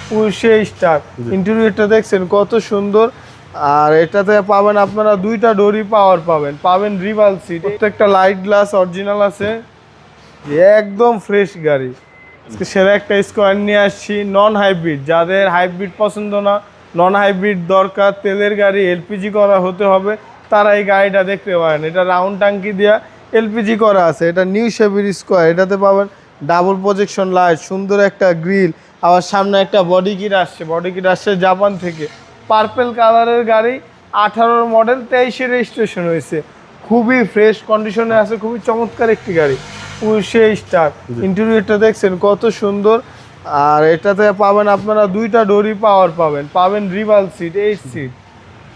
পুশে star. ইন্টেরিয়রটা দেখছেন কত সুন্দর। আর এটাতে পাবেন আপনারা দুইটা ডোরি পাওয়ার পাবেন রিভাল সিট, প্রত্যেকটা লাইট গ্লাস অরিজিনাল আছে, একদম ফ্রেশ গাড়ি। আজকে সেরা একটা স্কোয়ার নিয়ে আসছি, নন হাইব্রিড। যাদের হাইব্রিড পছন্দ না, নন হাইব্রিড দরকার, তেলের গাড়ি এলপিজি করা হতে হবে, তারা এই গাড়িটা দেখতে পারেন। এটা রাউন্ড টাঙ্কি দেওয়া, এলপিজি করা আছে। এটা নিউ শেভির স্কোয়ার। এটাতে পাবেন ডাবল প্রজেকশন লাইট, সুন্দর একটা গ্রিল, আবার সামনে একটা বডি কিট আসছে জাপান থেকে। পার্পেল কালারের গাড়ি, 18 মডেল, 23 রেজিস্ট্রেশন হয়েছে। খুবই ফ্রেশ কন্ডিশনে আছে, খুবই চমৎকার একটি গাড়ি, পুশে স্টার। ইন্টেরিয়রটা দেখছেন কত সুন্দর। আর এটাতে পাবেন আপনারা দুইটা ডোরি পাওয়ার পাবেন রিভাল সিট, 8 সিট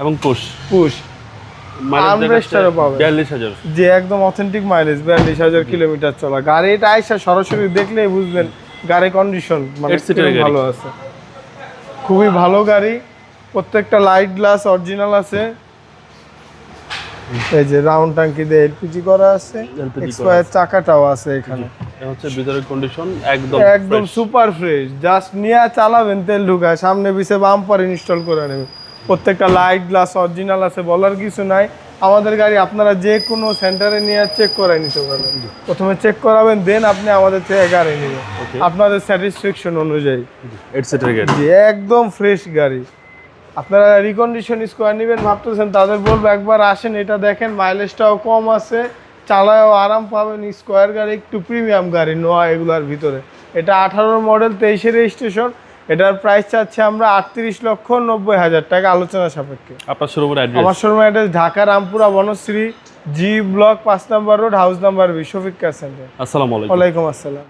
এবং পুশ আর্মরেস্টারও পাবেন। 42,000 যে একদম অথেন্টিক মাইলেজ, 42,000 কিলোমিটার চলা গাড়ি। এটা আইসা সরাসরি দেখলেই বুঝবেন গাড়ির কন্ডিশন মানে ভালো আছে, খুবই ভালো গাড়ি। প্রত্যেকটা লাইট গ্লাস অরিজিনাল আছে। এই যে রাউন্ড টাঙ্কি দিয়ে এলপিজি করা আছে, এক্সপায়ার চাকাটাও আছে এখানে। এটা হচ্ছে ভিতরের কন্ডিশন একদম সুপার ফ্রেশ। জাস্ট নিয়ে চালাবেন, তেল ঢুকায়, সামনে পিছে বাম্পার ইনস্টল করে নেবেন। প্রত্যেকটা লাইট গ্লাস অরিজিনাল আছে, বলার কিছু নাই। আমাদের গাড়ি আপনারা যে কোনো সেন্টারে নিয়ে চেক করাই নিতে পারবেন। প্রথমে চেক করাবেন, দেন আপনি আমাদের থেকে গাড়ি নেবেন আপনাদের স্যাটিসফ্যাকশন অনুযায়ী। জি একদম ফ্রেশ গাড়ি। আপনারা রিকন্ডিশন স্কোয়ার নেবেন ভাবতেছেন, তাদের বলবো একবার আসেন, এটা দেখেন, মাইলেজটাও কম আছে, চালায়ও আরাম পাবেন। স্কোয়ার গাড়ি একটু প্রিমিয়াম গাড়ি, নোয়া এগুলার ভিতরে। এটা 18 মডেল, 23 রেজিস্ট্রেশন। এটার প্রাইস চাচ্ছি আমরা 38,90,000 টাকা, আলোচনা সাপেক্ষে। আপনার শোরুমের অ্যাড্রেস? আমার শোরুমের address Dhaka Rampura Banasree G block 5 নম্বর road, house number 20, Shafiq car centre. আসসালামু আলাইকুম। ওয়ালাইকুম আসসালাম।